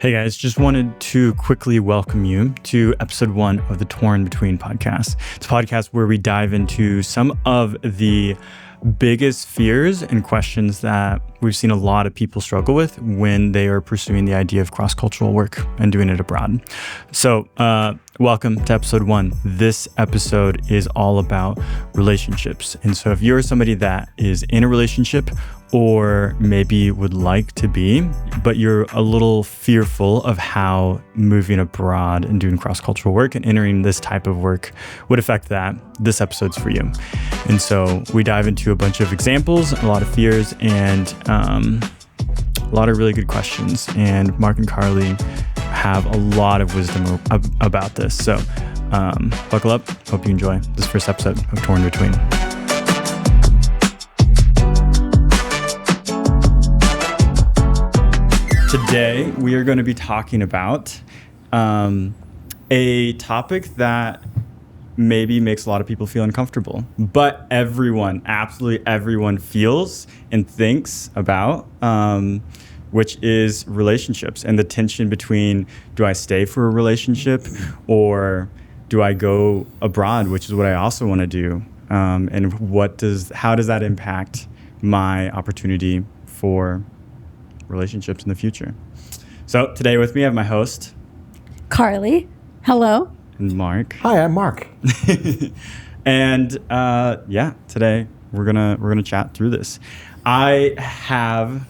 Hey guys, just wanted to quickly welcome you to episode 1 of the Torn Between podcast. It's a podcast where we dive into some of the biggest fears and questions that we've seen a lot of people struggle with when they are pursuing the idea of cross-cultural work and doing it abroad. So, welcome to episode 1. This episode is all about relationships. And so if you're somebody that is in a relationship or maybe would like to be, but you're a little fearful of how moving abroad and doing cross-cultural work and entering this type of work would affect that, this episode's for you. And so we dive into a bunch of examples, a lot of fears, and a lot of really good questions. And Mark and Carly have a lot of wisdom about this. So buckle up. Hope you enjoy this first episode of Torn Between. Today, we are going to be talking about a topic that maybe makes a lot of people feel uncomfortable, but everyone, absolutely everyone feels and thinks about, which is relationships and the tension between, do I stay for a relationship or do I go abroad, which is what I also want to do, and how does that impact my opportunity for relationships in the future. So today with me I have my host Carly. Hello. And Mark. Hi, I'm Mark. And today we're gonna chat through this. I have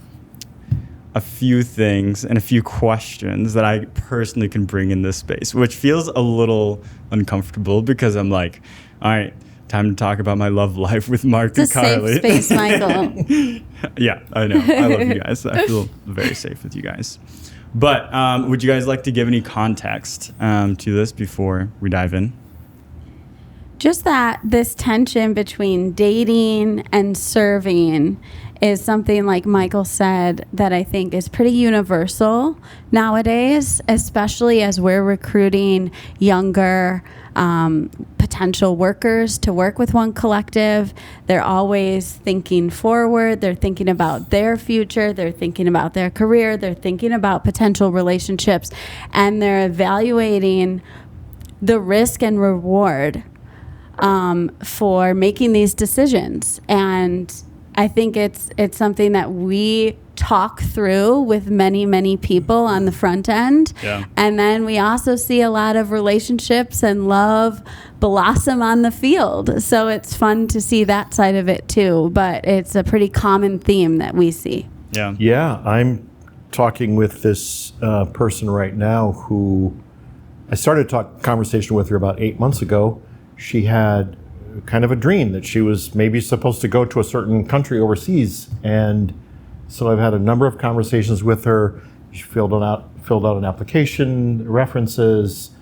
a few things and a few questions that I personally can bring in this space, which feels a little uncomfortable because I'm like, all right, time to talk about my love life with Mark and Carly. It's a safe space, Michael. Yeah, I know. I love you guys. I feel very safe with you guys. But would you guys like to give any context to this before we dive in? Just that this tension between dating and serving is something, like Michael said, that I think is pretty universal nowadays, especially as we're recruiting younger potential workers to work with One Collective. They're always thinking forward. They're thinking about their future. They're thinking about their career. They're thinking about potential relationships. And they're evaluating the risk and reward for making these decisions. And I think it's something that we talk through with many, many people on the front end. Yeah. And then we also see a lot of relationships and love blossom on the field. So it's fun to see that side of it too. But it's a pretty common theme that we see. Yeah. Yeah, I'm talking with this person right now who I started a conversation with her about 8 months ago. She had kind of a dream that she was maybe supposed to go to a certain country overseas, and so I've had a number of conversations with her. She filled out an application, references,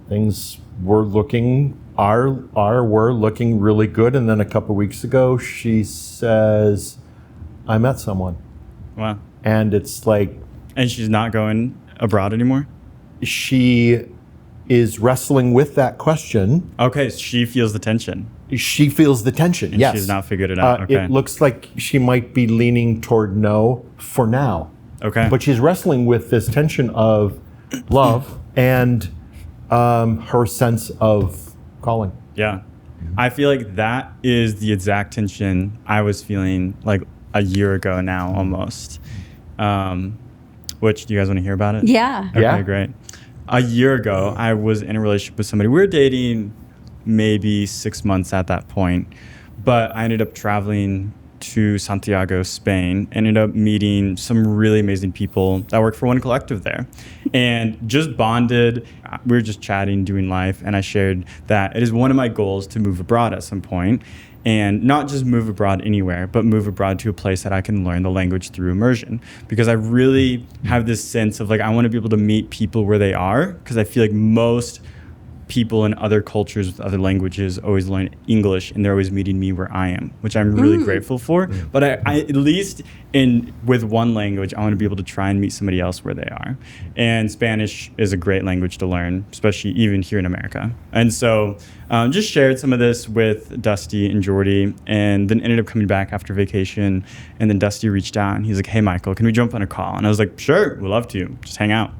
things were looking really good, and then a couple weeks ago she says, "I met someone." Wow. And it's like, and she's not going abroad anymore? She is wrestling with that question. Okay, so she feels the tension. She feels the tension, and yes. She's not figured it out. Okay. It looks like she might be leaning toward no for now. Okay. But she's wrestling with this tension of love and her sense of calling. Yeah. I feel like that is the exact tension I was feeling like a year ago now almost. Which, do you guys want to hear about it? Yeah. Okay, yeah. Great. A year ago, I was in a relationship with somebody. We were dating maybe 6 months at that point, but I ended up traveling to Santiago, Spain, ended up meeting some really amazing people that work for One Collective there, and just bonded. We were just chatting, doing life, and I shared that it is one of my goals to move abroad at some point, and not just move abroad anywhere, but move abroad to a place that I can learn the language through immersion, because I really have this sense of like, I want to be able to meet people where they are, because I feel like most people in other cultures with other languages always learn English, and they're always meeting me where I am, which I'm really grateful for. But I at least with one language, I want to be able to try and meet somebody else where they are. And Spanish is a great language to learn, especially even here in America. And so just shared some of this with Dusty and Jordy, and then ended up coming back after vacation. And then Dusty reached out and he's like, "Hey, Michael, can we jump on a call?" And I was like, "Sure, we'd love to. Just hang out."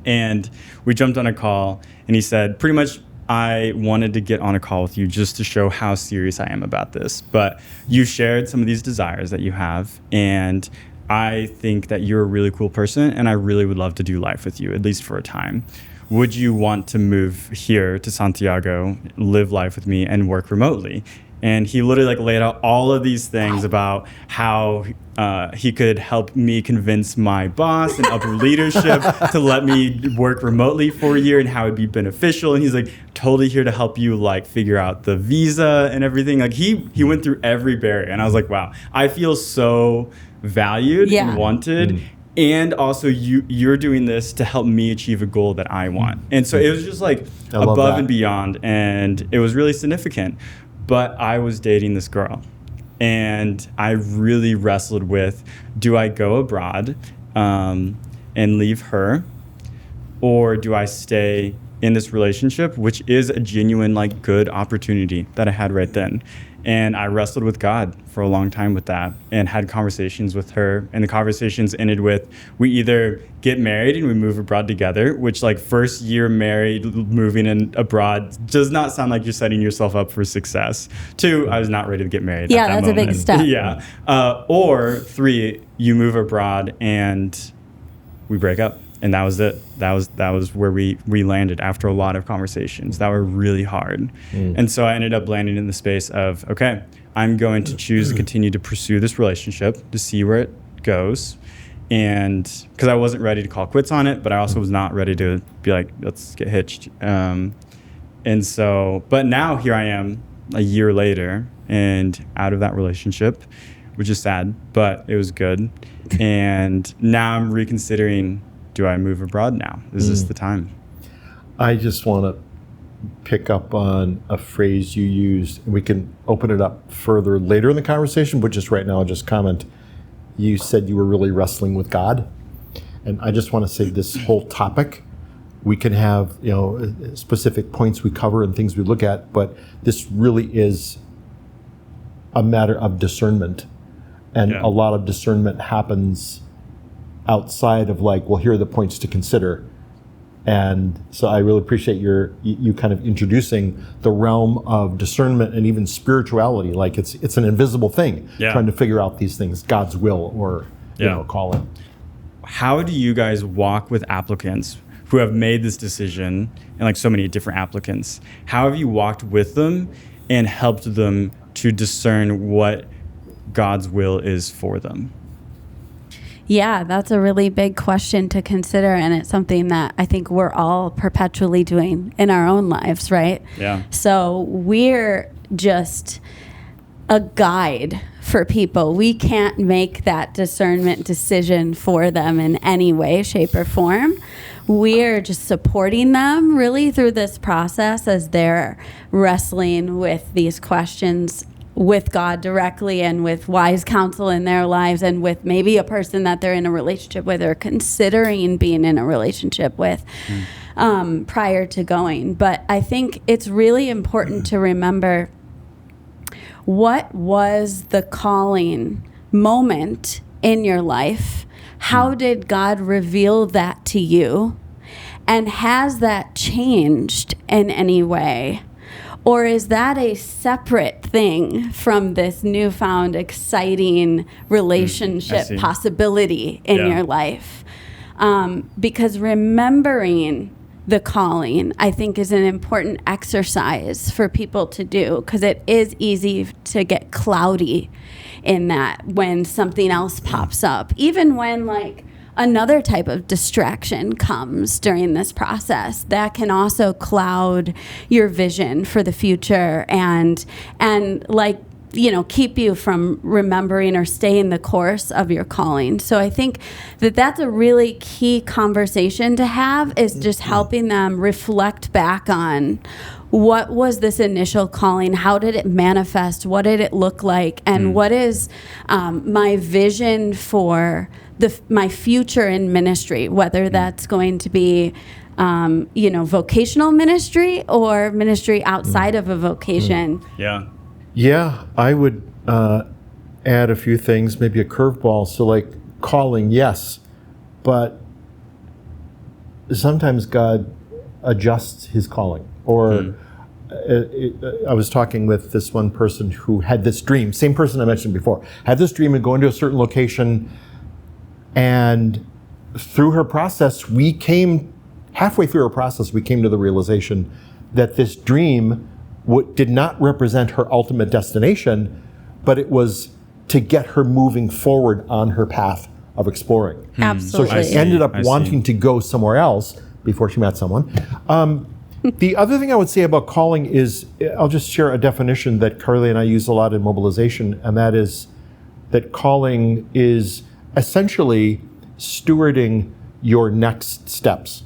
And we jumped on a call, and he said, pretty much, I wanted to get on a call with you just to show how serious I am about this. But you shared some of these desires that you have, and I think that you're a really cool person, and I really would love to do life with you, at least for a time. Would you want to move here to Santiago, live life with me, and work remotely? And he literally laid out all of these things about how he could help me convince my boss and upper leadership to let me work remotely for a year, and how it'd be beneficial. And he's like, totally here to help you figure out the visa and everything. He went through every barrier, and I was like, wow, I feel so valued and wanted. And also you're doing this to help me achieve a goal that I want. And so it was just above and beyond, and it was really significant. But I was dating this girl, and I really wrestled with, do I go abroad and leave her, or do I stay in this relationship, which is a genuine good opportunity that I had right then. And I wrestled with God for a long time with that, and had conversations with her. And the conversations ended with, we either get married and we move abroad together, which first year married, moving abroad does not sound like you're setting yourself up for success. 2, I was not ready to get married. Yeah, at that that's moment. a big step. Yeah. Or 3, you move abroad and we break up. And that was it. That was where we landed after a lot of conversations that were really hard. And so I ended up landing in the space of, okay, I'm going to choose to continue to pursue this relationship to see where it goes. And because I wasn't ready to call quits on it, but I also was not ready to be let's get hitched. And so, but now here I am a year later and out of that relationship, which is sad, but it was good. And now I'm reconsidering, do I move abroad now? Is this the time? I just want to pick up on a phrase you used. We can open it up further later in the conversation, but just right now, I'll just comment. You said you were really wrestling with God. And I just want to say this whole topic, we can have specific points we cover and things we look at, but this really is a matter of discernment. And a lot of discernment happens outside of here are the points to consider. And so I really appreciate you kind of introducing the realm of discernment and even spirituality. It's an invisible thing, trying to figure out these things, God's will or call it. How do you guys walk with applicants who have made this decision, and so many different applicants? How have you walked with them and helped them to discern what God's will is for them? Yeah, that's a really big question to consider, and it's something that I think we're all perpetually doing in our own lives, right? Yeah. So we're just a guide for people. We can't make that discernment decision for them in any way, shape, or form. We're just supporting them really through this process as they're wrestling with these questions with God directly, and with wise counsel in their lives, and with maybe a person that they're in a relationship with or considering being in a relationship with prior to going. But I think it's really important to remember, what was the calling moment in your life? How did God reveal that to you? And has that changed in any way? Or is that a separate thing from this newfound exciting relationship possibility in your life? Because remembering the calling, I think, is an important exercise for people to do, because it is easy to get cloudy in that when something else pops up, even when another type of distraction comes during this process that can also cloud your vision for the future and keep you from remembering or staying the course of your calling. So I think that's a really key conversation to have, is just helping them reflect back on, what was this initial calling? How did it manifest? What did it look like? And what is my vision for my future in ministry, whether that's going to be vocational ministry or ministry outside of a vocation. Yeah, I would add a few things, maybe a curveball. So calling, yes, but sometimes God adjusts his calling. Or I was talking with this one person who had this dream, same person I mentioned before, had this dream of going to a certain location, and through her process, halfway through her process, we came to the realization that this dream did not represent her ultimate destination, but it was to get her moving forward on her path of exploring. Absolutely. So she ended up wanting to go somewhere else before she met someone. The other thing I would say about calling is, I'll just share a definition that Carly and I use a lot in mobilization, and that is that calling is essentially stewarding your next steps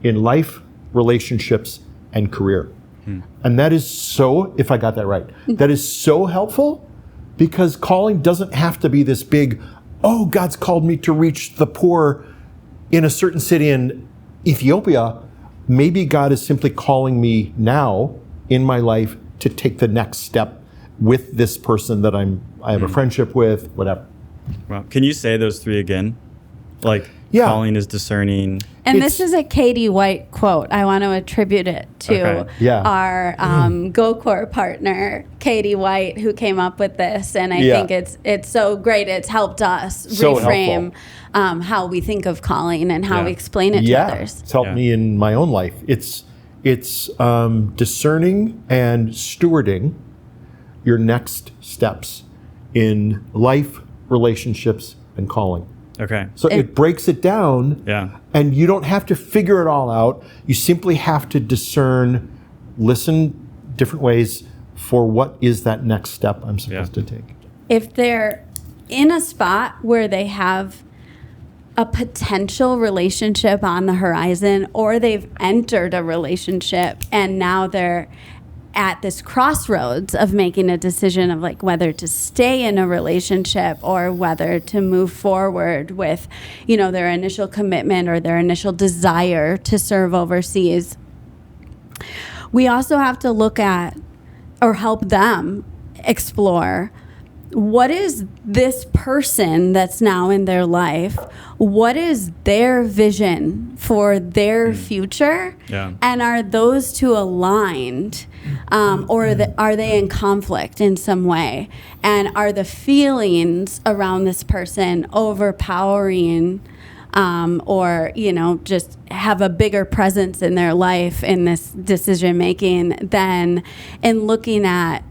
in life, relationships, and career. And that is so, if I got that right, that is so helpful, because calling doesn't have to be this big, oh, God's called me to reach the poor in a certain city in Ethiopia. Maybe God is simply calling me now in my life to take the next step with this person that I have a friendship with, whatever. Well, can you say those three again? Like, calling is discerning. And this is a Katie White quote. I want to attribute it to our GoCore partner, Katie White, who came up with this. And I think it's so great. It's helped us reframe how we think of calling and how we explain it to others. It's helped me in my own life. It's discerning and stewarding your next steps in life, relationships, and calling. Okay. So it breaks it down, and you don't have to figure it all out. You simply have to discern, listen different ways for what is that next step I'm supposed to take. If they're in a spot where they have a potential relationship on the horizon, or they've entered a relationship and now they're at this crossroads of making a decision of like whether to stay in a relationship or whether to move forward with, their initial commitment or their initial desire to serve overseas. We also have to look at or help them explore, what is this person that's now in their life? What is their vision for their future? And are those two aligned? Or are they in conflict in some way? And are the feelings around this person overpowering or, just have a bigger presence in their life in this decision making than in looking at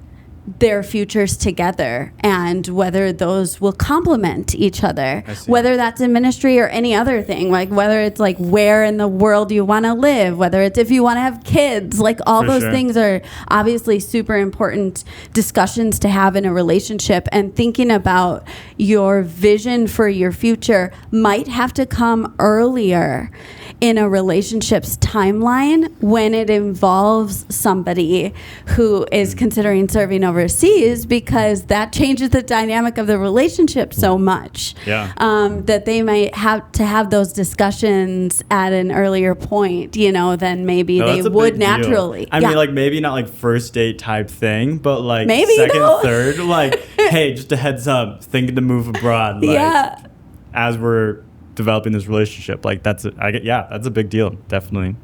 their futures together and whether those will complement each other, whether that's in ministry or any other thing, like whether it's like where in the world you want to live, whether it's if you want to have kids, like all those things are obviously super important discussions to have in a relationship. And thinking about your vision for your future might have to come earlier in a relationship's timeline when it involves somebody who is considering serving overseas, because that changes the dynamic of the relationship so much that they might have to have those discussions at an earlier point, than maybe they would naturally. I mean, like maybe not like first date type thing, but like maybe second, third, like, hey, just a heads up, thinking to move abroad. Like, as we're developing this relationship, like that's a big deal, definitely.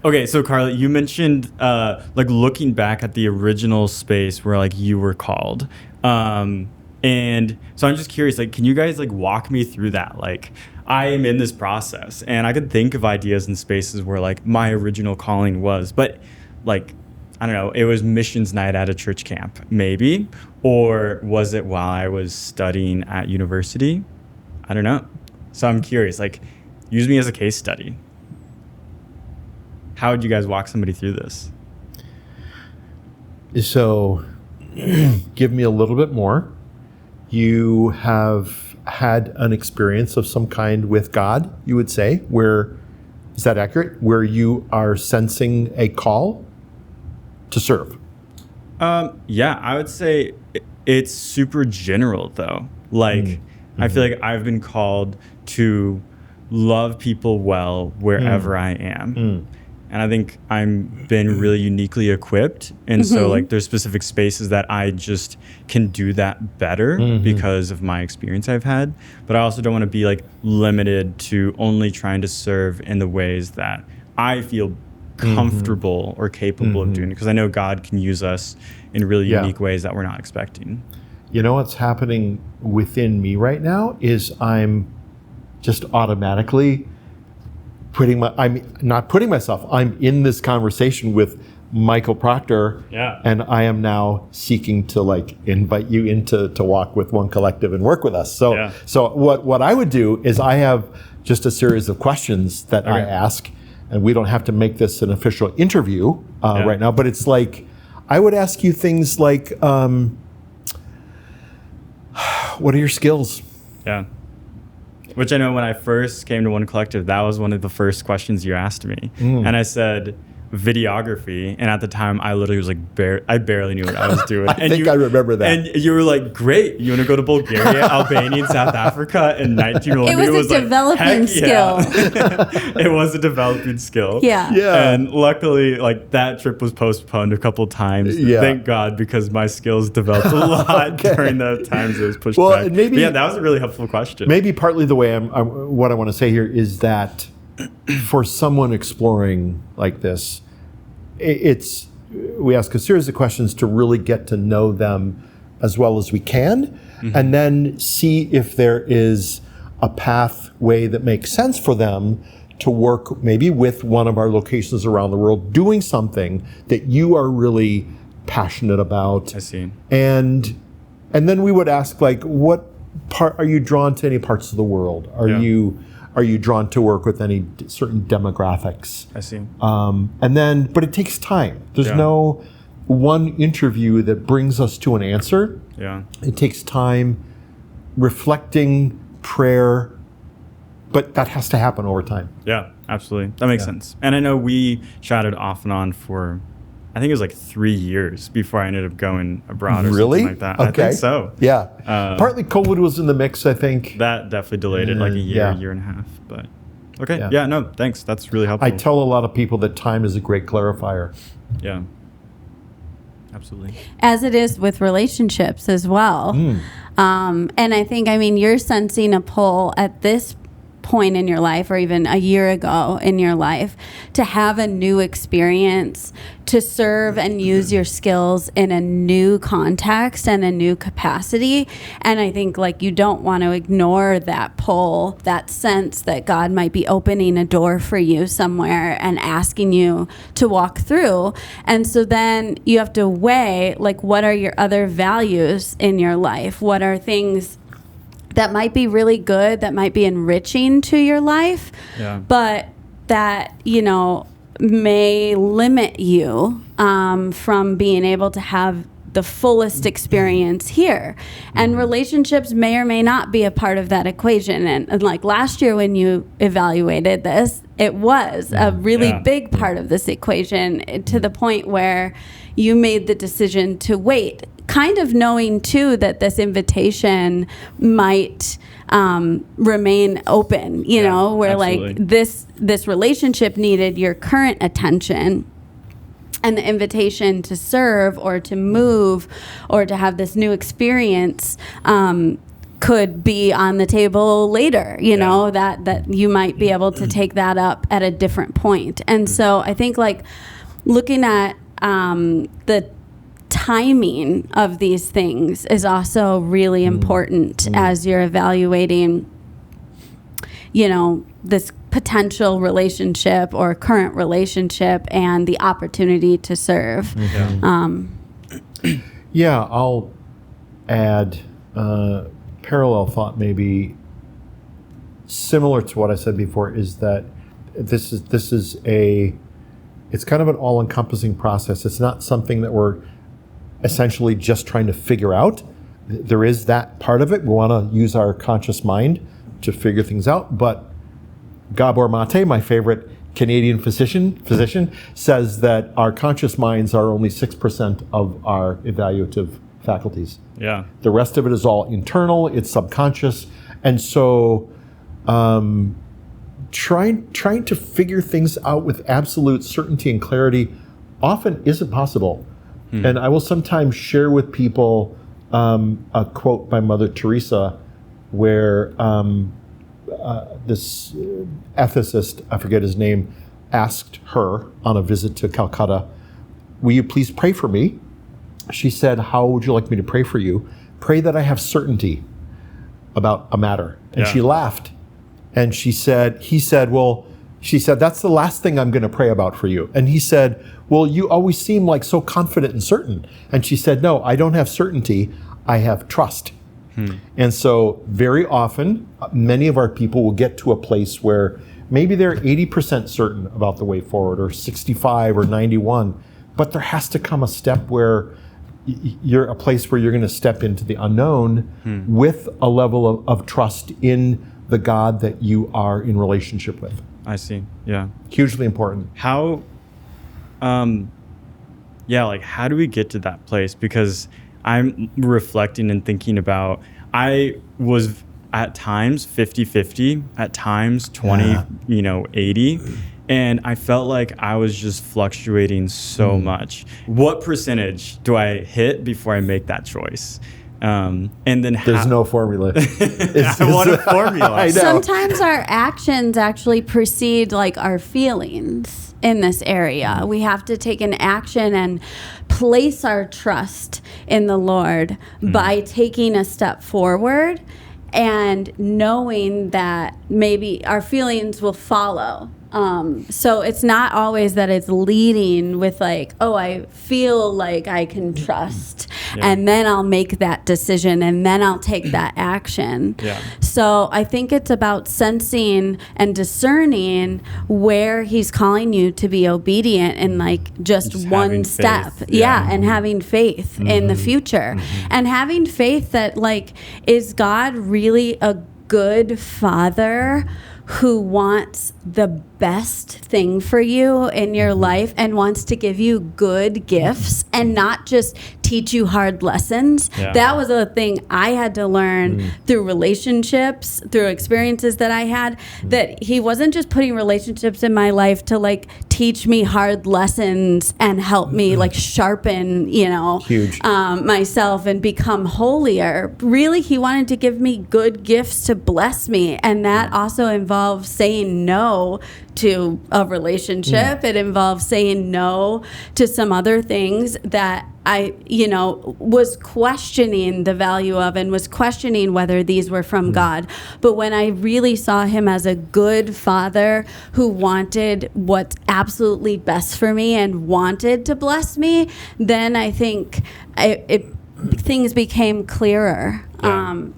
Okay, so Carla, you mentioned like looking back at the original space where like you were called, and so I'm just curious, like, can you guys like walk me through that? Like, I am in this process and I could think of ideas and spaces where like my original calling was, but like, I don't know, it was missions night at a church camp, maybe, or was it while I was studying at university? I don't know. So I'm curious, like, use me as a case study. How would you guys walk somebody through this? So give me a little bit more. You have had an experience of some kind with God, you would say, where, is that accurate? Where you are sensing a call to serve? Yeah, I would say it's super general though. Like, I feel like I've been called to love people well wherever I am. And I think I'm been really uniquely equipped. And so like there's specific spaces that I just can do that better because of my experience I've had. But I also don't want to be like limited to only trying to serve in the ways that I feel comfortable or capable of doing, because I know God can use us in really unique ways that we're not expecting. You know what's happening within me right now is I'm just automatically I'm in this conversation with Michael Proctor, and I am now seeking to like invite you into to walk with One Collective and work with us. So what I would do is I have just a series of questions that I ask, and we don't have to make this an official interview right now, but it's like I would ask you things like, what are your skills? Yeah. Which I know when I first came to One Collective, that was one of the first questions you asked me. And I said, videography. And at the time, I literally was like, I barely knew what I was doing. I remember that. And you were like, great. You want to go to Bulgaria, Albania, and South Africa? And 19-year-old me was a developing skill. It was a developing skill. Yeah. And luckily, like that trip was postponed a couple times. Thank God, because my skills developed a lot during the times it was pushed back. Maybe, but that was a really helpful question. Maybe partly the way what I want to say here is that for someone exploring like this, we ask a series of questions to really get to know them as well as we can, and then see if there is a pathway that makes sense for them to work maybe with one of our locations around the world, doing something that you are really passionate about. I see. And then we would ask, like, what part are you drawn to? Any parts of the world? Are you drawn to work with any certain demographics? I see. But it takes time. There's no one interview that brings us to an answer. Yeah. It takes time, reflecting, prayer, but that has to happen over time. Yeah, absolutely. That makes sense. And I know we chatted off and on for, I think it was like 3 years before I ended up going abroad or something like that. Okay. I think so. Yeah. Partly COVID was in the mix, I think. That definitely delayed it like a year and a half. But okay. Yeah, no, thanks. That's really helpful. I tell a lot of people that time is a great clarifier. Yeah. Absolutely. As it is with relationships as well. And I think, you're sensing a pull at this point in your life, or even a year ago in your life, to have a new experience, to serve and use your skills in a new context and a new capacity. And I think you don't want to ignore that pull, that sense that God might be opening a door for you somewhere and asking you to walk through. And so then you have to weigh, what are your other values in your life? What are things that might be really good, that might be enriching to your life, but that, may limit you from being able to have the fullest experience here. And relationships may or may not be a part of that equation. And last year when you evaluated this, it was a really big part of this equation, to the point where you made the decision to wait, kind of knowing too that this invitation might remain open, where absolutely. this relationship needed your current attention, and the invitation to serve or to move or to have this new experience could be on the table later, that you might be able to take that up at a different point. And so I think looking at the timing of these things is also really important as you're evaluating, this potential relationship or current relationship and the opportunity to serve. I'll add parallel thought, maybe similar to what I said before, is that this is it's kind of an all-encompassing process. It's not something that we're essentially just trying to figure out. There is that part of it. We want to use our conscious mind to figure things out. But Gabor Mate, my favorite Canadian physician, says that our conscious minds are only 6% of our evaluative faculties. Yeah. The rest of it is all internal. It's subconscious. And so trying to figure things out with absolute certainty and clarity often isn't possible. And I will sometimes share with people a quote by Mother Teresa where this ethicist, I forget his name, asked her on a visit to Calcutta, "Will you please pray for me?" She said, "How would you like me to pray for you?" "Pray that I have certainty about a matter." And she laughed. And he said, "That's the last thing I'm going to pray about for you." And he said, "Well, you always seem like so confident and certain." And she said, "No, I don't have certainty. I have trust." And so very often, many of our people will get to a place where maybe they're 80% certain about the way forward, or 65 or 91, but there has to come a step where you're a place where you're going to step into the unknown with a level of trust in the God that you are in relationship with. I see. Yeah. Hugely important. How, how do we get to that place? Because I'm reflecting and thinking about, I was at times 50-50, at times 20, 80. And I felt like I was just fluctuating so much. What percentage do I hit before I make that choice? And then there's no formula. I want a formula. I know. Sometimes our actions actually precede like our feelings in this area. We have to take an action and place our trust in the Lord by taking a step forward and knowing that maybe our feelings will follow. So it's not always that it's leading with like, oh, I feel like I can trust, and then I'll make that decision, and then I'll take that action. So I think it's about sensing and discerning where he's calling you to be obedient in like just one step. And having faith in the future. And having faith that like, is God really a good father who wants the best thing for you in your life and wants to give you good gifts and not just teach you hard lessons. That was a thing I had to learn through relationships, through experiences that I had, that he wasn't just putting relationships in my life to like teach me hard lessons and help me like sharpen, myself and become holier. Really, he wanted to give me good gifts to bless me. And that also involves saying no to a relationship. It involves saying no to some other things that I, was questioning the value of and was questioning whether these were from God. But when I really saw him as a good father who wanted what's absolutely best for me and wanted to bless me, then I think things became clearer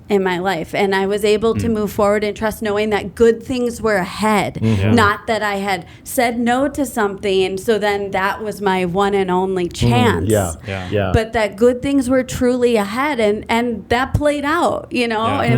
in my life, and I was able to move forward and trust, knowing that good things were ahead. Not that I had said no to something, so then that was my one and only chance. But that good things were truly ahead, and that played out, in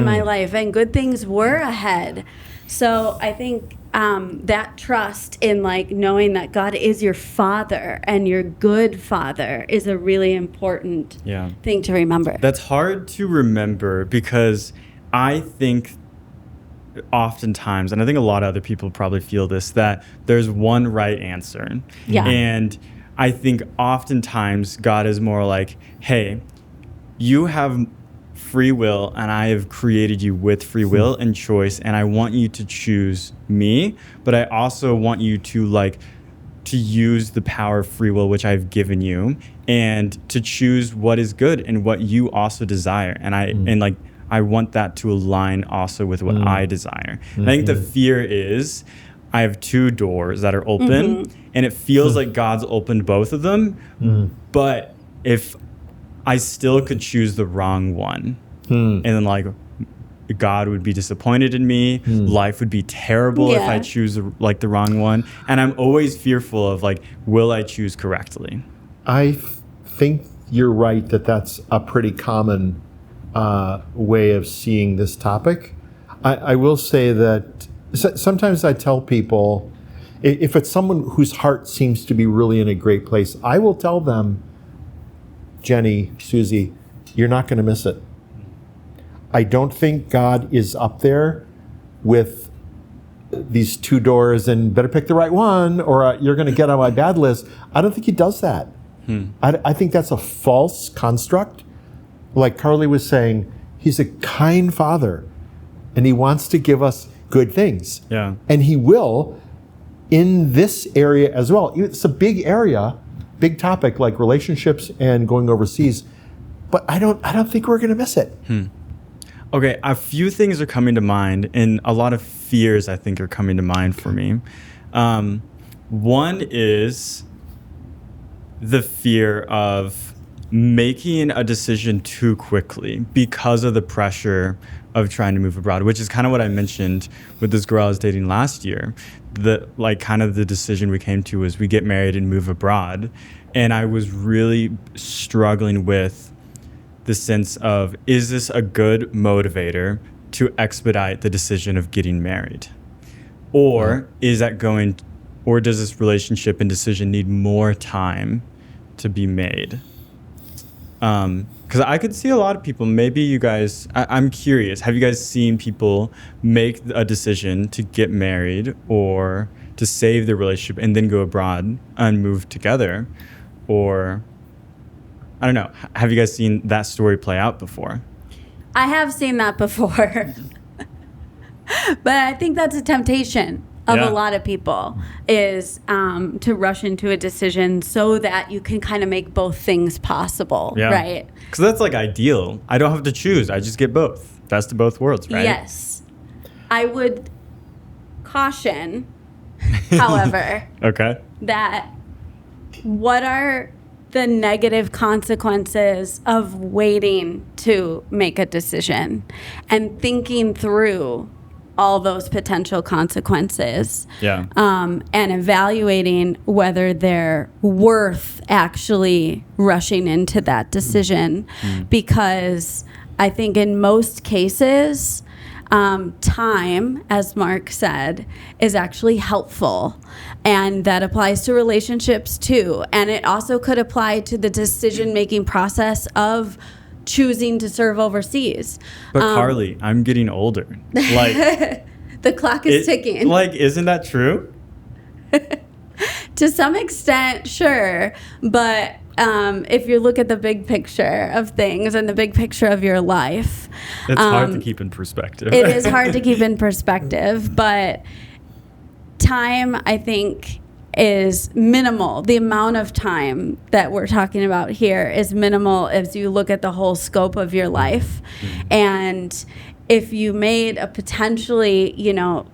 my life, and good things were ahead. So I think that trust in like knowing that God is your father and your good father is a really important thing to remember. That's hard to remember because I think oftentimes, and I think a lot of other people probably feel this, that there's one right answer. And I think oftentimes God is more like, hey, you have free will, and I have created you with free will and choice, and I want you to choose me, but I also want you to use the power of free will which I've given you, and to choose what is good and what you also desire. And I want that to align also with what I desire. And I think the fear is I have two doors that are open, and it feels like God's opened both of them, but if I still could choose the wrong one. And then God would be disappointed in me. Life would be terrible if I choose the wrong one. And I'm always fearful of will I choose correctly? I think you're right that that's a pretty common way of seeing this topic. I will say that sometimes I tell people, if it's someone whose heart seems to be really in a great place, I will tell them, Jenny, Susie, you're not going to miss it. I don't think God is up there with these 2 doors and better pick the right one, or you're going to get on my bad list. I don't think he does that. I think that's a false construct. Like Carly was saying, he's a kind father, and he wants to give us good things. Yeah. And he will in this area as well. It's a big area, big topic like relationships and going overseas, but I don't think we're going to miss it. Okay, a few things are coming to mind, and a lot of fears I think are coming to mind for me. One is the fear of making a decision too quickly because of the pressure of trying to move abroad, which is kind of what I mentioned with this girl I was dating last year. The decision we came to was we get married and move abroad. And I was really struggling with the sense of, is this a good motivator to expedite the decision of getting married? Or does this relationship and decision need more time to be made? Because I could see a lot of people, maybe you guys, I'm curious, have you guys seen people make a decision to get married or to save their relationship and then go abroad and move together? Or, I don't know, have you guys seen that story play out before? I have seen that before. But I think that's a temptation of a lot of people, is to rush into a decision so that you can kind of make both things possible, right? Because that's like ideal. I don't have to choose. I just get both. Best of both worlds, right? Yes. I would caution, however, that what are the negative consequences of waiting to make a decision and thinking through all those potential consequences, and evaluating whether they're worth actually rushing into that decision. Because I think in most cases, time, as Mark said, is actually helpful. And that applies to relationships too. And it also could apply to the decision-making process of choosing to serve overseas. But Carly, I'm getting older. Like the clock is ticking. Like, isn't that true? To some extent, sure. But if you look at the big picture of things and the big picture of your life, it's hard to keep in perspective. It is hard to keep in perspective, but time, I think, is minimal. The amount of Time that we're talking about here is minimal as you look at the whole scope of your life. And if you made a potentially,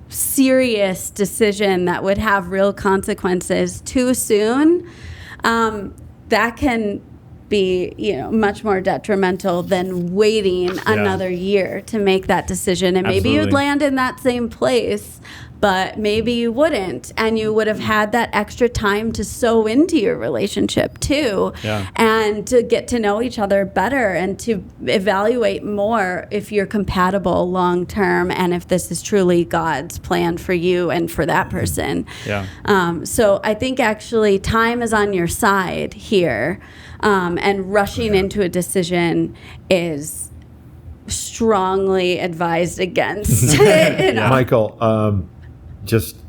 serious decision that would have real consequences too soon, that can be, much more detrimental than waiting another year to make that decision. And maybe you'd land in that same place, but maybe you wouldn't, and you would have had that extra time to sow into your relationship too, and to get to know each other better and to evaluate more if you're compatible long term and if this is truly God's plan for you and for that person. So I think actually time is on your side here, and rushing into a decision is strongly advised against. Michael, I'm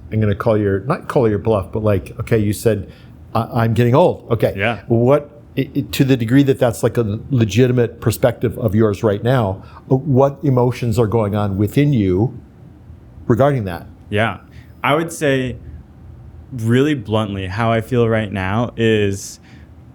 going to not call your bluff, but okay, you said I'm getting old. Okay. Yeah. What, to the degree that that's like a legitimate perspective of yours right now, what emotions are going on within you regarding that? Yeah. I would say really bluntly, how I feel right now is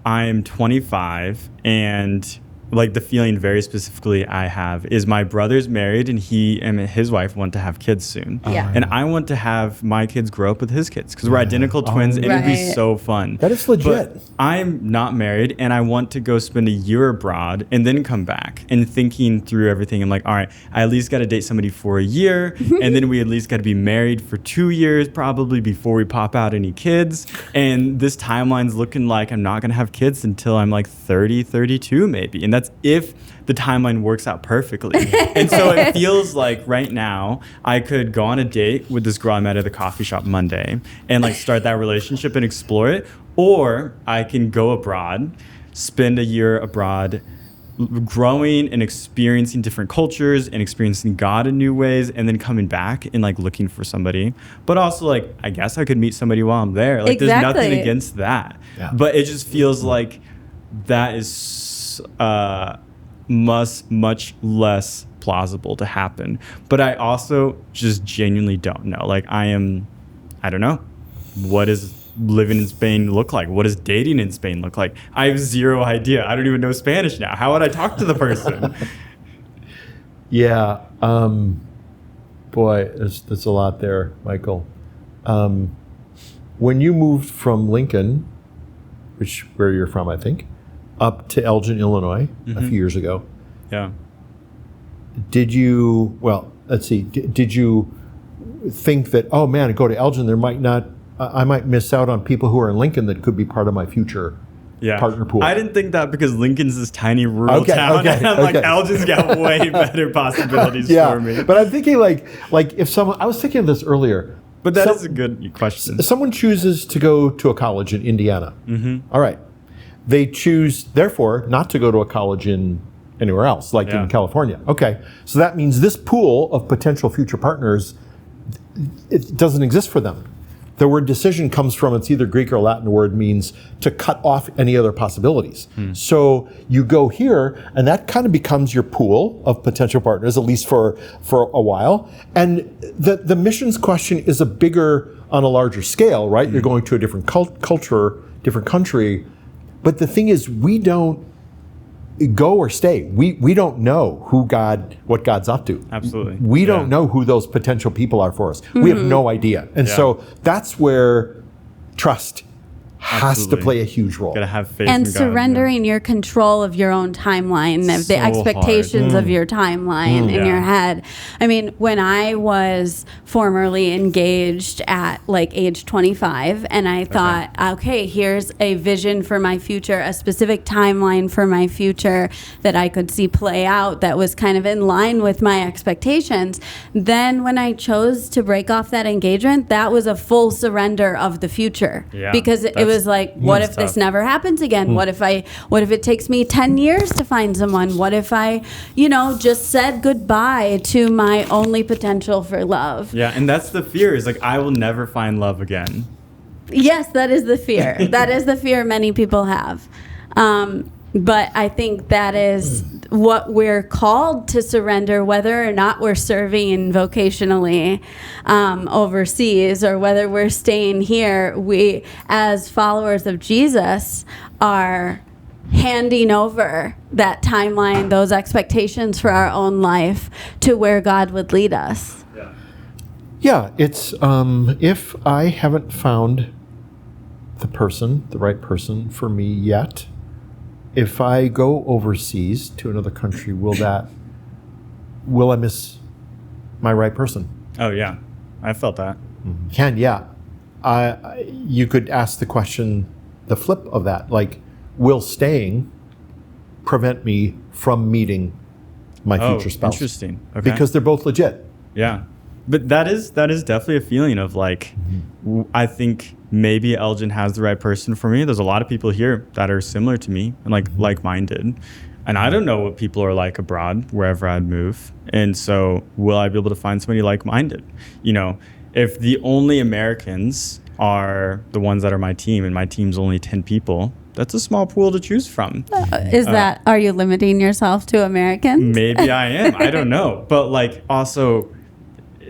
I'm 25, and like the feeling very specifically I have is my brother's married and he and his wife want to have kids soon. And I want to have my kids grow up with his kids because we're identical twins and it'd be so fun. That is legit. But I'm not married and I want to go spend a year abroad and then come back, and thinking through everything. I'm like, all right, I at least got to date somebody for a year and then we at least got to be married for 2 years probably before we pop out any kids. And this timeline's looking like I'm not going to have kids until I'm like 30, 32 maybe. And that's if the timeline works out perfectly. And so it feels like right now I could go on a date with this girl I met at the coffee shop Monday and like start that relationship and explore it. Or I can go abroad, spend a year abroad, growing and experiencing different cultures and experiencing God in new ways, and then coming back and like looking for somebody. But also like, I guess I could meet somebody while I'm there. Like there's nothing against that. Yeah. But it just feels like that is much less plausible to happen. But I also just genuinely don't know. Like I don't know. What does living in Spain look like? What does dating in Spain look like? I have zero idea. I don't even know Spanish now. How would I talk to the person? Yeah. Boy, there's a lot there, Michael. When you moved from Lincoln, where you're from, I think, up to Elgin, Illinois, a few years ago. Yeah. Did you think that, oh man, I go to Elgin, I might miss out on people who are in Lincoln that could be part of my future partner pool? I didn't think that because Lincoln's this tiny rural town, and I'm like, Elgin's got way better possibilities for me. But I'm thinking like if someone, I was thinking of this earlier. But that is a good question. Someone chooses to go to a college in Indiana. Mm-hmm. All right. They choose, therefore, not to go to a college in anywhere else, like in California. Okay. So that means this pool of potential future partners, it doesn't exist for them. The word decision comes from, it's either Greek or Latin word, means to cut off any other possibilities. So you go here, and that kind of becomes your pool of potential partners, at least for a while. And the missions question is on a larger scale, right? You're going to a different culture, different country. But the thing is, we don't go or stay. We don't know what God's up to. Absolutely. We don't know who those potential people are for us. We have no idea. And so that's where trust has to play a huge role. Gotta have faith and in God, surrendering your control of your own timeline, of the expectations of your timeline in your head. I mean, when I was formerly engaged at like age 25, and I thought, okay, here's a vision for my future, a specific timeline for my future that I could see play out that was kind of in line with my expectations. Then when I chose to break off that engagement, that was a full surrender of the future. Because it was like, what if this never happens again? What if it takes me 10 years to find someone? What if I, just said goodbye to my only potential for love? Yeah, and that's the fear, is like, I will never find love again. Yes, that is the fear. That is the fear many people have. But I think that is what we're called to surrender, whether or not we're serving vocationally overseas or whether we're staying here. We, as followers of Jesus, are handing over that timeline, those expectations for our own life to where God would lead us. Yeah, it's if I haven't found the right person for me yet, if I go overseas to another country, will I miss my right person? Oh yeah, I felt that. You could ask the question, the flip of that, like, will staying prevent me from meeting my future spouse? Interesting. Okay. Because they're both legit. Yeah. But that is definitely a feeling of like, I think maybe Elgin has the right person for me. There's a lot of people here that are similar to me and like-minded. And I don't know what people are like abroad, wherever I'd move. And so will I be able to find somebody like-minded? If the only Americans are the ones that are my team and my team's only 10 people, that's a small pool to choose from. Are you limiting yourself to Americans? Maybe I am. I don't know. But like also,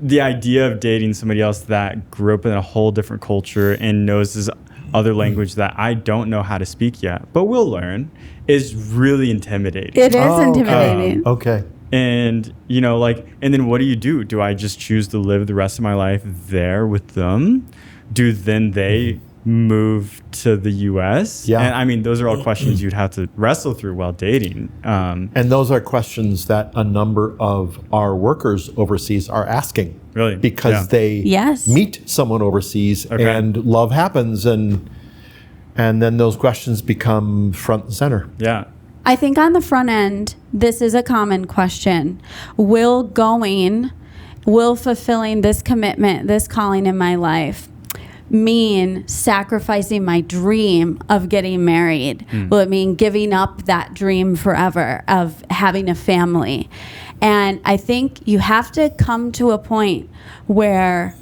the idea of dating somebody else that grew up in a whole different culture and knows this other language that I don't know how to speak yet, but will learn, is really intimidating. It is intimidating. Okay. And, and then what do? Do I just choose to live the rest of my life there with them? Do then they move to the U.S.? Yeah. And I mean, those are all questions you'd have to wrestle through while dating. And those are questions that a number of our workers overseas are asking. Really? Because they meet someone overseas and love happens, and then those questions become front and center. Yeah. I think on the front end, this is a common question. Will fulfilling this commitment, this calling in my life, mean sacrificing my dream of getting married? Will it mean giving up that dream forever of having a family? And I think you have to come to a point where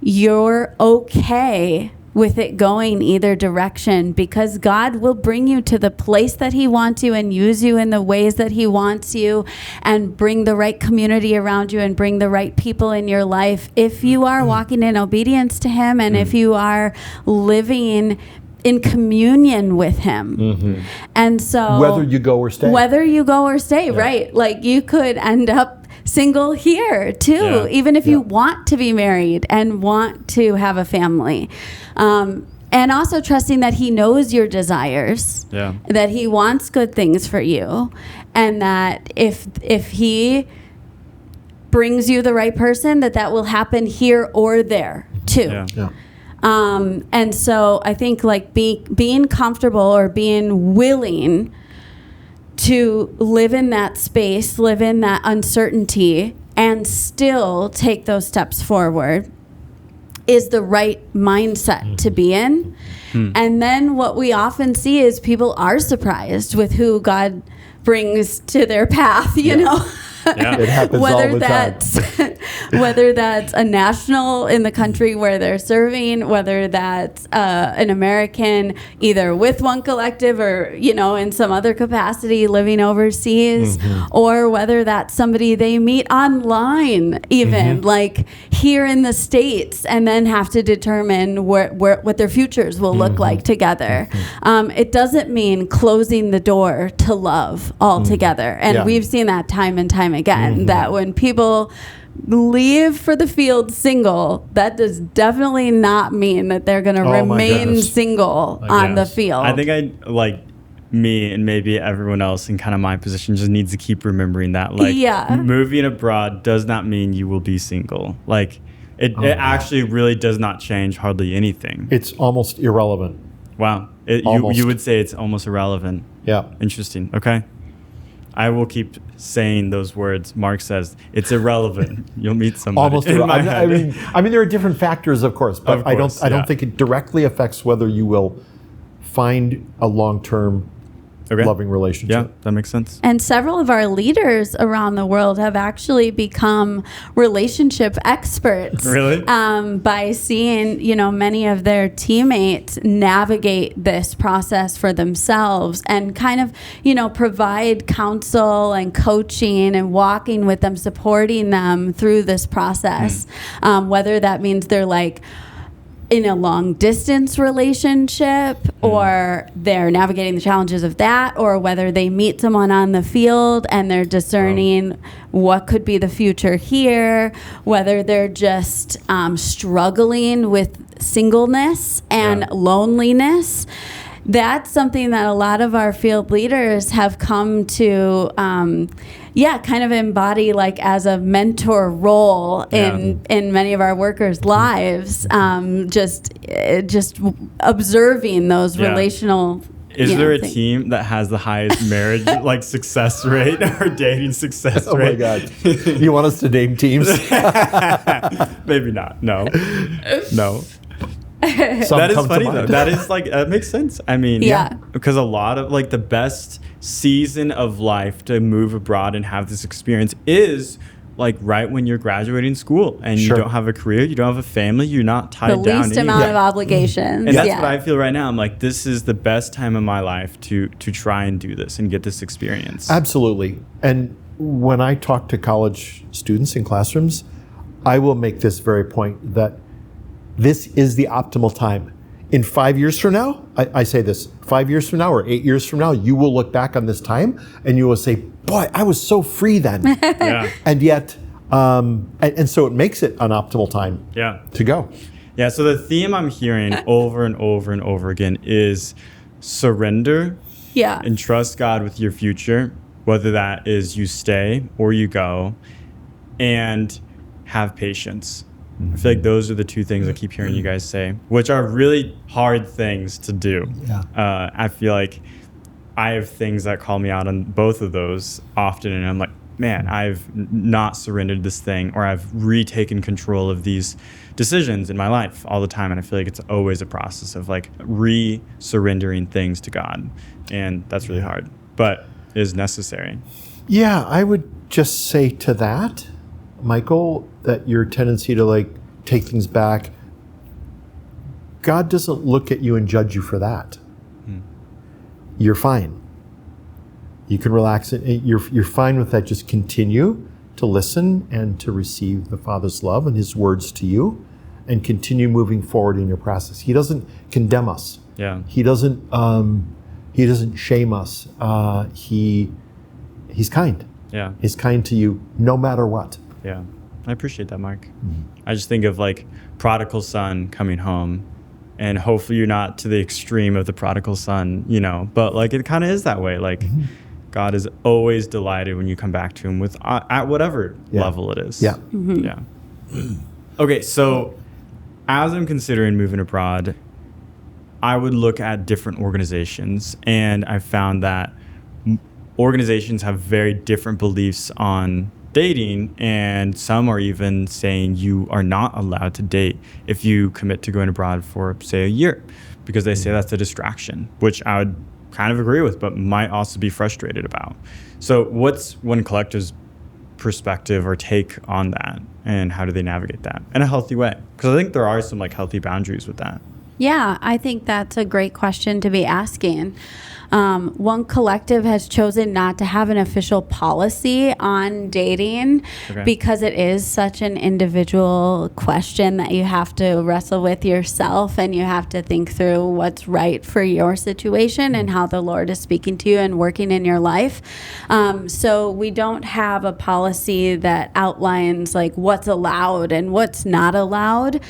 you're okay with it going either direction, because God will bring you to the place that he wants you and use you in the ways that he wants you, and bring the right community around you and bring the right people in your life if you are walking in obedience to him and if you are living in communion with him. And so Whether you go or stay. right? Like, you could end up single here too, even if you want to be married and want to have a family. And also trusting that he knows your desires, that he wants good things for you, and that if he brings you the right person, that will happen here or there too. And so I think, like, being comfortable or being willing to live in that space, live in that uncertainty, and still take those steps forward is the right mindset to be in. And then what we often see is people are surprised with who God brings to their path, you know? It happens all the time. Whether that's a national in the country where they're serving, whether that's an American either with One Collective or, you know, in some other capacity living overseas, or whether that's somebody they meet online even, like here in the States, and then have to determine what their futures will look like together. It doesn't mean closing the door to love altogether. And we've seen that time and time again, that when people leave for the field single, that does definitely not mean that they're going to remain single on the field. I think me and maybe everyone else in kind of my position just needs to keep remembering that, like, moving abroad does not mean you will be single. Like, it actually really does not change hardly anything. It's almost irrelevant. Wow. You would say it's almost irrelevant. Yeah. Interesting. Okay. I will keep saying those words. Mark says it's irrelevant. You'll meet somebody. Almost irrelevant. I mean, there are different factors, of course, but I don't think it directly affects whether you will find a long-term loving relationship. Yeah, that makes sense. And several of our leaders around the world have actually become relationship experts. Really? By seeing, you know, many of their teammates navigate this process for themselves and kind of, you know, provide counsel and coaching and walking with them, supporting them through this process. Whether that means they're like in a long distance relationship, or they're navigating the challenges of that, or whether they meet someone on the field and they're discerning what could be the future here, whether they're just struggling with singleness and loneliness. That's something that a lot of our field leaders have come to kind of embody, like, as a mentor role in many of our workers' lives, just observing those relational. Is there a team that has the highest marriage like success rate or dating success rate? Oh my God! You want us to name teams? Maybe not. No. That is funny though. That is like, that makes sense. I mean, because a lot of, like, the best season of life to move abroad and have this experience is like right when you're graduating school and you don't have a career, you don't have a family, you're not tied down. The least amount of obligations. And that's what I feel right now. I'm like, this is the best time of my life to try and do this and get this experience. Absolutely. And when I talk to college students in classrooms, I will make this very point that this is the optimal time. In 5 years from now, I say this, 5 years from now or 8 years from now, you will look back on this time and you will say, boy, I was so free then. And yet, and so it makes it an optimal time to go. Yeah, so the theme I'm hearing over and over and over again is surrender and trust God with your future, whether that is you stay or you go, and have patience. I feel like those are the two things I keep hearing you guys say, which are really hard things to do. I feel like I have things that call me out on both of those often, and I'm like, man, I've not surrendered this thing, or I've retaken control of these decisions in my life all the time. And I feel like it's always a process of like re-surrendering things to God. And that's really hard, but is necessary. Yeah, I would just say to that, Michael, that your tendency to like take things back, God doesn't look at you and judge you for that. You're fine. You can relax it. You're fine with that. Just continue to listen and to receive the Father's love and His words to you, and continue moving forward in your process. He doesn't condemn us. Yeah. He doesn't shame us. He's kind. Yeah. He's kind to you no matter what. Yeah. I appreciate that, Mark. I just think of like prodigal son coming home, and hopefully you're not to the extreme of the prodigal son, but like it kind of is that way. Like God is always delighted when you come back to Him with at whatever level it is. Yeah. Yeah. Okay, so as I'm considering moving abroad, I would look at different organizations, and I found that organizations have very different beliefs on dating, and some are even saying you are not allowed to date if you commit to going abroad for, say, a year, because they say that's a distraction, which I would kind of agree with, but might also be frustrated about. So what's One Collective's perspective or take on that, and how do they navigate that in a healthy way? Because I think there are some like healthy boundaries with that. Yeah, I think that's a great question to be asking. One Collective has chosen not to have an official policy on dating because it is such an individual question that you have to wrestle with yourself, and you have to think through what's right for your situation and how the Lord is speaking to you and working in your life. So we don't have a policy that outlines like what's allowed and what's not allowed.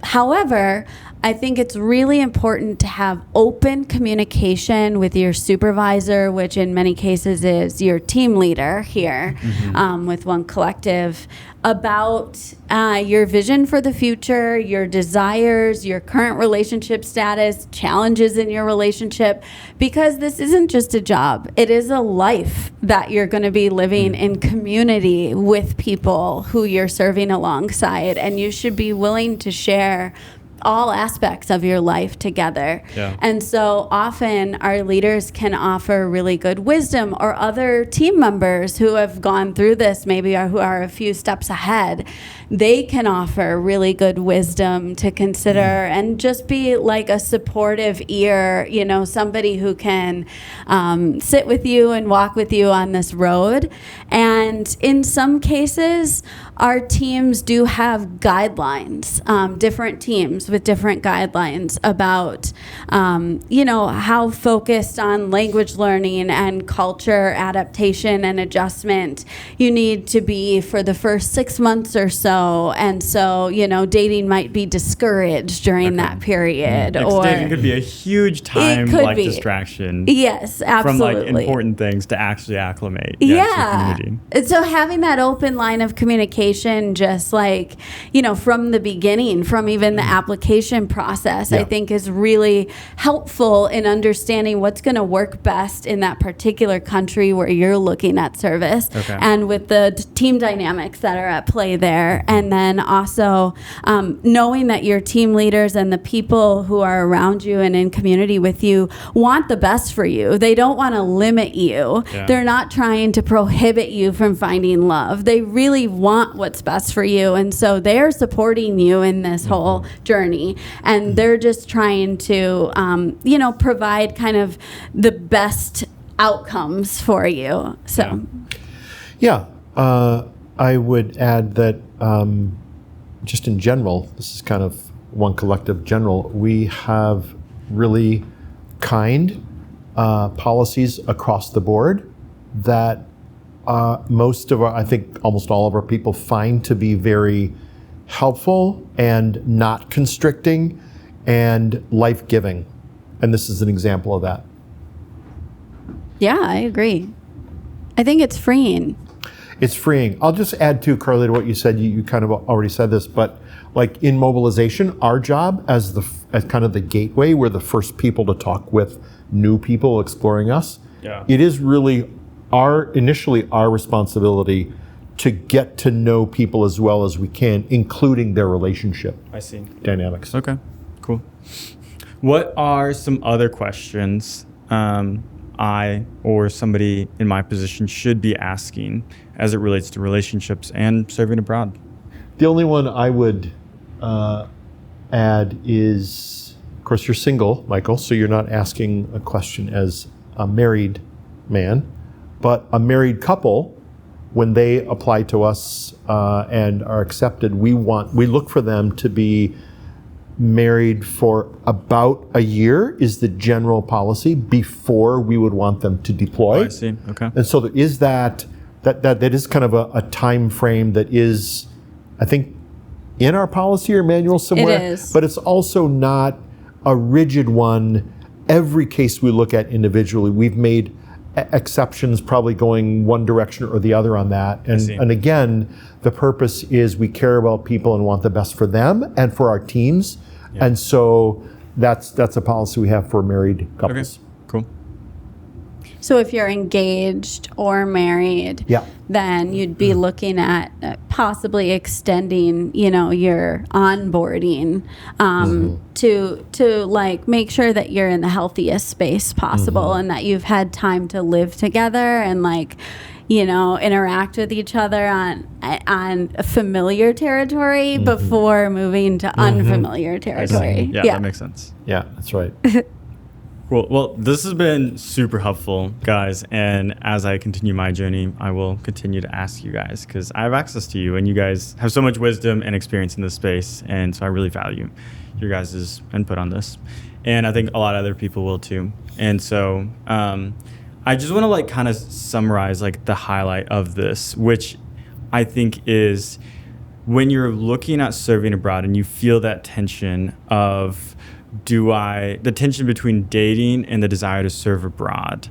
However, I think it's really important to have open communication with your supervisor, which in many cases is your team leader here with One Collective, about your vision for the future, your desires, your current relationship status, challenges in your relationship, because this isn't just a job. It is a life that you're going to be living in community with people who you're serving alongside, and you should be willing to share all aspects of your life together. Yeah. And so often our leaders can offer really good wisdom, or other team members who have gone through this, maybe who are a few steps ahead, they can offer really good wisdom to consider and just be like a supportive ear, somebody who can sit with you and walk with you on this road. And in some cases, our teams do have guidelines, different teams with different guidelines about, how focused on language learning and culture adaptation and adjustment you need to be for the first 6 months or so. And so, dating might be discouraged during that period. Or dating could be a huge time distraction. Yes, absolutely. From important things to actually acclimate. To the community. And so having that open line of communication, just from the beginning, from even the application process, I think is really helpful in understanding what's going to work best in that particular country where you're looking at service, and with the team dynamics that are at play there. And then also knowing that your team leaders and the people who are around you and in community with you want the best for you. They don't want to limit you. Yeah. They're not trying to prohibit you from finding love. They really want what's best for you. And so they're supporting you in this whole journey. And they're just trying to, provide kind of the best outcomes for you. So, I would add that just in general, this is kind of One Collective general, we have really kind policies across the board that most of our, I think almost all of our people find to be very helpful and not constricting and life-giving. And this is an example of that. Yeah, I agree. I think it's freeing. It's freeing. I'll just add to, Carly, to what you said. You kind of already said this, but like in mobilization, our job as kind of the gateway, we're the first people to talk with new people exploring us. Yeah. It is really initially our responsibility to get to know people as well as we can, including their relationship I see. dynamics. Okay, cool. What are some other questions I or somebody in my position should be asking as it relates to relationships and serving abroad? The only one I would add is, of course, you're single, Michael, so you're not asking a question as a married man, but a married couple, when they apply to us and are accepted, we look for them to be married for about a year is the general policy before we would want them to deploy. I see. Okay. And so there is that is kind of a time frame that is, I think, in our policy or manual somewhere. It is. But it's also not a rigid one. Every case we look at individually, we've made exceptions, probably going one direction or the other on that. And again, the purpose is we care about people and want the best for them and for our teams. Yeah. And so that's a policy we have for married couples. Okay, cool. So if you're engaged or married, then you'd be looking at possibly extending, your onboarding to like make sure that you're in the healthiest space possible and that you've had time to live together and like, interact with each other on familiar territory before moving to unfamiliar territory. Yeah, that makes sense. Yeah, that's right. Cool. Well, this has been super helpful, guys. And as I continue my journey, I will continue to ask you guys because I have access to you and you guys have so much wisdom and experience in this space. And so I really value your guys' input on this. And I think a lot of other people will too. And so I just want to like kind of summarize like the highlight of this, which I think is when you're looking at serving abroad and you feel that tension of the tension between dating and the desire to serve abroad,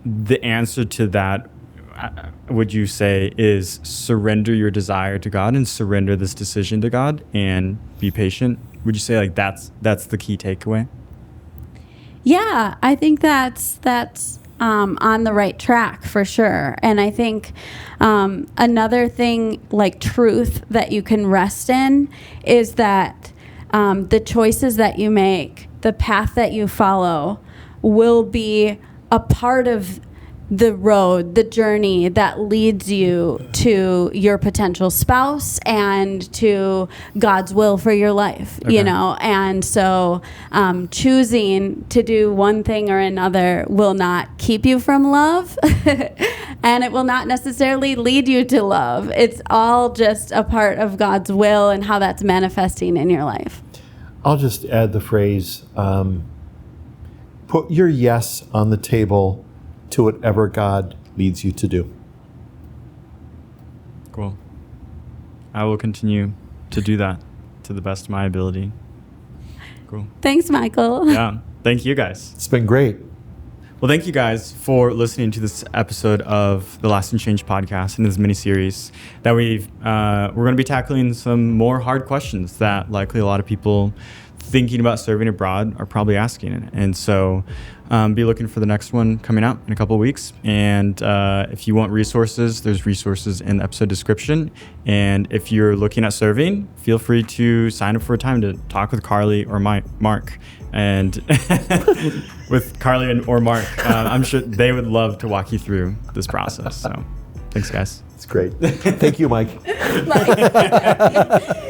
the answer to that, would you say, is surrender your desire to God and surrender this decision to God and be patient? Would you say like that's the key takeaway? Yeah, I think that's on the right track for sure. And I think another thing like truth that you can rest in is that the choices that you make, the path that you follow will be a part of the road, the journey that leads you to your potential spouse and to God's will for your life, And so choosing to do one thing or another will not keep you from love and it will not necessarily lead you to love. It's all just a part of God's will and how that's manifesting in your life. I'll just add the phrase, put your yes on the table to whatever God leads you to do. Cool. I will continue to do that to the best of my ability. Cool. Thanks, Michael. Yeah. Thank you guys. It's been great. Well, thank you guys for listening to this episode of the Last and Change podcast in this mini-series that we're going to be tackling some more hard questions that likely a lot of people thinking about serving abroad are probably asking. And so be looking for the next one coming out in a couple of weeks. And if you want resources, there's resources in the episode description. And if you're looking at serving, feel free to sign up for a time to talk with Carly or Mark. And with Carly or Mark, I'm sure they would love to walk you through this process. So thanks, guys. It's great. Thank you, Mike. Mike.